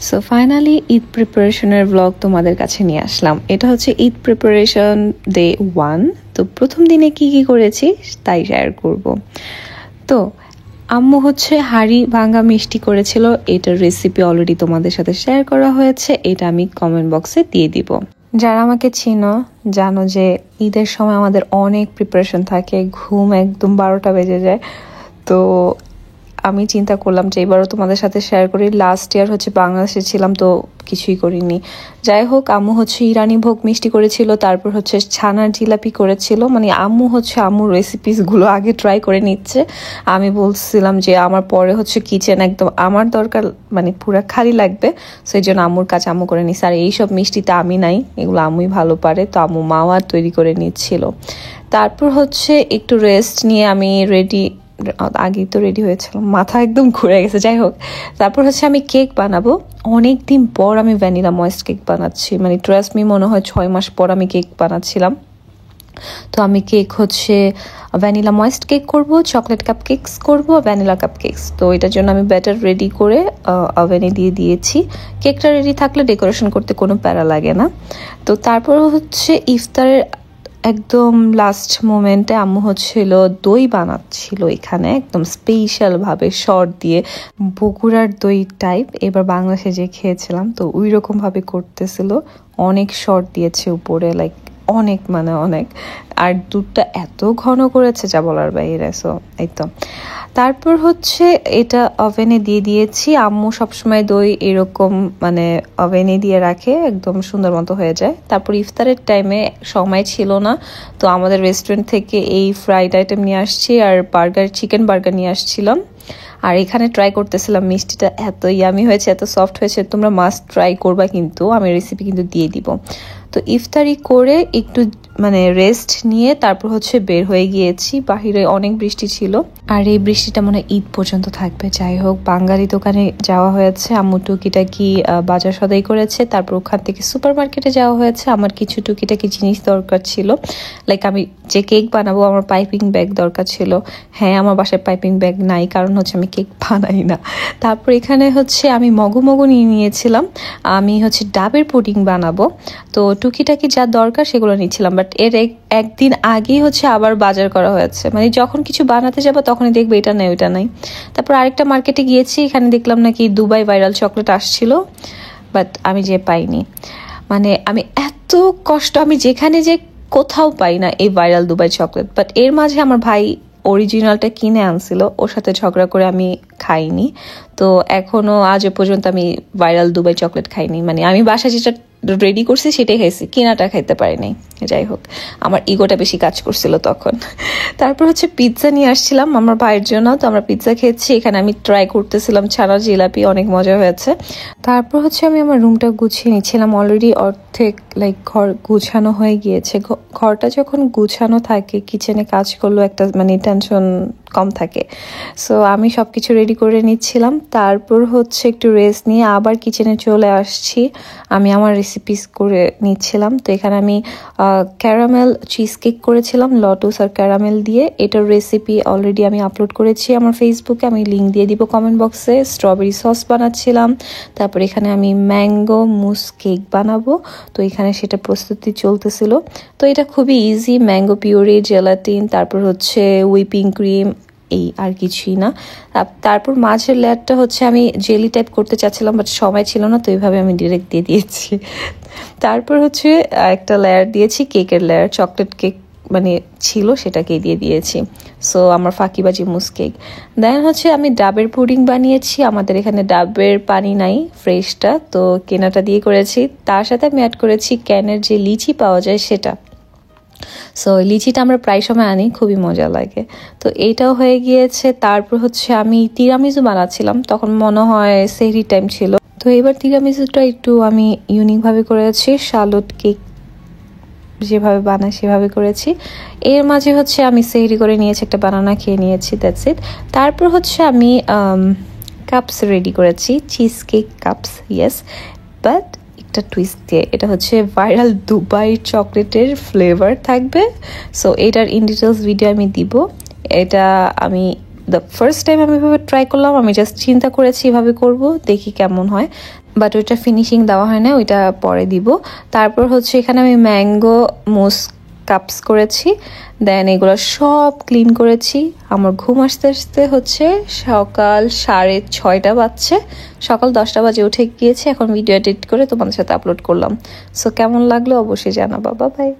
So finally Eid প্রিপারেশনের blog তোমাদের কাছে নিয়ে আসলাম। এটা হচ্ছে ঈদ প্রিপারেশন ডে 1। তো প্রথম দিনে কি কি করেছি তাই শেয়ার করব। তো আম্মু হচ্ছে হাঁড়ি ভাঙ্গা মিষ্টি করেছিল, এটার রেসিপি অলরেডি তোমাদের সাথে শেয়ার করা হয়েছে, এটা আমি কমেন্ট বক্সে দিয়ে দিব। যারা আমাকে চিনো জানো যে ঈদের সময় আমাদের অনেক প্রিপারেশন থাকে, ঘুম একদম 12টা বেজে যায়। তো আমি চিন্তা করলাম যে এবারও তোমাদের সাথে শেয়ার করি। লাস্ট ইয়ার হচ্ছে বাংলাদেশে ছিলাম তো কিছুই করিনি। যাই হোক, আম্মু হচ্ছে ইরানি ভোগ মিষ্টি করেছিল, তারপর হচ্ছে ছানার জিলাপি করেছিল। মানে আম্মু হচ্ছে আম্মুর রেসিপিসগুলো আগে ট্রাই করে নিচ্ছে। আমি বলছিলাম যে আমার পরে হচ্ছে কিচেন একদম আমার দরকার, মানে পুরো খালি লাগবে, সেই জন্য আম্মুর কাছে আম্মু করে নিচ্ছে। আর এইসব মিষ্টিতে আমি নাই, এগুলো আম্মুই ভালো পারে, তো আম্মু মাওয়া তৈরি করে নিচ্ছিল। তারপর হচ্ছে একটু রেস্ট নিয়ে আমি আগেই তো রেডি হয়েছিলাম, মাথা একদম ঘুরে গেছে। যাই হোক, তারপর হচ্ছে আমি কেক বানাবো। অনেক দিন পর আমি ভ্যানিলা ময়েস্ট কেক বানাচ্ছি, মানে ট্রাস্ট মি, মনে হয় 6 মাস পর আমি কেক বানাচ্ছিলাম। তো আমি কেক হচ্ছে ভ্যানিলা ময়েস্ট কেক করব, চকলেট কাপ কেকস করব, ভ্যানিলা কাপ কেকস। তো এটার জন্য আমি ব্যাটার রেডি করে ওভেনে দিয়ে দিয়েছি। কেকটা রেডি থাকলে ডেকোরেশন করতে কোনো প্যারা লাগে না। তো তারপর হচ্ছে ইফতারের একদম লাস্ট মোমেন্টে আম্মু হচ্ছিল দই বানাচ্ছিল এখানে, একদম স্পেশাল ভাবে শর্ট দিয়ে, বগুড়ার দই টাইপ। এবার বাংলাদেশে যে খেয়েছিলাম তো ওই রকম ভাবে করতেছিল, অনেক শর্ট দিয়েছে উপরে, লাইক অনেক, মানে অনেক। আর দুধটা এত ঘন করেছে যা বলার বাইরে। সো এই তো, তারপর হচ্ছে এটা ওভেনে দিয়ে দিয়েছি। আম্মু সবসময় দই এরকম মানে ওভেনে দিয়ে রাখে, একদম সুন্দর মতো হয়ে যায়। তারপর ইফতারের টাইমে সময় ছিল না, তো আমাদের রেস্টুরেন্ট থেকে এই ফ্রাইড আইটেম নিয়ে আসছি আর চিকেন বার্গার নিয়ে আসছিলাম। আর এখানে ট্রাই করতেছিলাম, মিষ্টিটা এত ইয়ামি হয়েছে, এত সফট হয়েছে, তোমরা মাস্ট ট্রাই করবা, কিন্তু আমি রেসিপি কিন্তু দিয়ে দিব। তো ইফতারি করে একটু মানে রেস্ট নিয়ে তারপর হচ্ছে বের হয়ে গিয়েছি। বাহিরে অনেক বৃষ্টি ছিল, আর এই বৃষ্টিটা মনে হয় ঈদ পর্যন্ত থাকবে। যাই হোক, বাঙালি দোকানে যাওয়া হয়েছে, আম্মু টুকিটাকি বাজার সদাই করেছে। তারপর ওখান থেকে সুপার মার্কেটে যাওয়া হয়েছে, আমার কিছু টুকিটাকি জিনিস দরকার ছিল। লাইক আমি যে কেক বানাবো আমার পাইপিং ব্যাগ দরকার ছিল। হ্যাঁ, আমার বাসায় পাইপিং ব্যাগ নাই, কারণ হচ্ছে আমি কেক বানাই না। তারপর এখানে হচ্ছে আমি মগু নিয়ে নিয়েছিলাম, আমি হচ্ছে ডাবের পুডিং বানাবো। তো টুকিটাকি যা দরকার সেগুলো নিচ্ছিলাম, বাট এর একদিন আগেই হচ্ছে আবার বাজার করা হয়েছে। মানে যখন কিছু বানাতে যাবো তখনই দেখবে এটা নেই ওইটা নাই। তারপর আরেকটা মার্কেটে গিয়েছি, এখানে দেখলাম নাকি দুবাই ভাইরাল চকলেট আসছিল, বাট আমি যে পাইনি। মানে আমি এত কষ্ট, আমি যেখানে যে কোথাও পাই না এই ভাইরাল দুবাই চকলেট। বাট এর মাঝে আমার ভাই অরিজিনালটা কিনে আনছিল, ওর সাথে ঝগড়া করে আমি খাইনি। তো এখনো আজও পর্যন্ত আমি ভাইরাল দুবাই চকলেট খাইনি। মানে আমি বাসায় যেটা রেডি করছি সেটাই খাইছি, কিনাটা খাইতে পারিনি। যাই হোক, আমার ইগোটা বেশি কাজ করছিল তখন। তারপর হচ্ছে পিৎজা নিয়ে আসছিলাম আমার ভাইয়ের জন্য, তো আমরা পিৎজা খেয়েছি। এখানে আমি ট্রাই করতেছিলাম ছানার জিলাপি, অনেক মজা হয়েছে। তারপর হচ্ছে আমি আমার রুমটা গুছিয়ে নিচ্ছিলাম, অলরেডি অর্ধেক লাইক ঘর গুছানো হয়ে গিয়েছে। ঘরটা যখন গুছানো থাকে, কিচেনে কাজ করলেও একটা মানে টেনশন কম থাকে। সো আমি সবকিছু রেডি করে নিচ্ছিলাম। তারপর হচ্ছে একটু রেস্ট নিয়ে আবার কিচেনে চলে আসছি, আমি আমার রেসিপিস করে নিচ্ছিলাম। তো এখানে আমি ক্যারামেল চিজ কেক করেছিলাম, লটস আর ক্যারামেল দিয়ে। এটার রেসিপি অলরেডি আমি আপলোড করেছি আমার ফেসবুকে, আমি লিঙ্ক দিয়ে দিব কমেন্ট বক্সে। স্ট্রবেরি সস বানাচ্ছিলাম। তারপর এখানে আমি ম্যাঙ্গো মুস কেক বানাবো, তো এখানে সেটা প্রস্তুতি চলতেছিল। তো এটা খুবই ইজি, ম্যাঙ্গো পিউরি, জেলাটিন, তারপর হচ্ছে হুইপিং ক্রিম, এই আর কিছুই না। তারপর মাঝের লেয়ারটা হচ্ছে আমি জেলি টাইপ করতে চাচ্ছিলাম, বাট সময় ছিল না, তো এইভাবে আমি ডিরেক্ট দিয়ে দিয়েছি। তারপর হচ্ছে একটা লেয়ার দিয়েছি, কেকের লেয়ার, চকলেট কেক মানে ছিল সেটাকে দিয়ে দিয়েছি। সো আমার ফাঁকিবাজি মুস কেক। দেন হচ্ছে আমি ডাবের পুডিং বানিয়েছি। আমাদের এখানে ডাবের পানি নাই ফ্রেশটা, তো কেনাটা দিয়ে করেছি। তার সাথে আমি অ্যাড করেছি ক্যানের যে লিচি পাওয়া যায় সেটা। সো লিচিটা আমরা প্রায় সময় আনি, খুবই মজা লাগে। তো এইটাও হয়ে গিয়েছে। তারপর হচ্ছে আমি তিরামিসু বানাচ্ছিলাম, তখন মনে হয় সেহরি টাইম ছিল। তো এবার তিরামিসুটা একটু আমি ইউনিকভাবে করেছি, শালট কেক যেভাবে বানাই সেভাবে করেছি। এর মাঝে হচ্ছে আমি সেহরি করে নিয়েছি, একটা বানানা খেয়ে নিয়েছি, দ্যাটস ইট। তারপর হচ্ছে আমি কাপস রেডি করেছি, cheese cake cups, yes, but একটা টুইস্ট দিয়ে। এটা হচ্ছে ভাইরাল দুবাই চকলেটের ফ্লেভার থাকবে। সো এটার ইন ডিটেলস ভিডিও আমি দিব। এটা আমি দ্য ফার্স্ট টাইম আমি এভাবে ট্রাই করলাম, আমি জাস্ট চিন্তা করেছি এভাবে করব, দেখি কেমন হয়। বাট ওইটা ফিনিশিং দেওয়া হয় না, ওইটা পরে দিব। তারপর হচ্ছে এখানে আমি ম্যাঙ্গো মুস কাপস করেছি, দেন এগুলো সব ক্লিন করেছি। আমার ঘুম আসতে আসতে হচ্ছে সকাল 6:30 বাজছে, সকাল 10টা বাজে উঠে গিয়েছে। এখন ভিডিও এডিট করে তোমাদের সাথে আপলোড করলাম। সো কেমন লাগলো অবশ্যই জানাবা। Bye bye.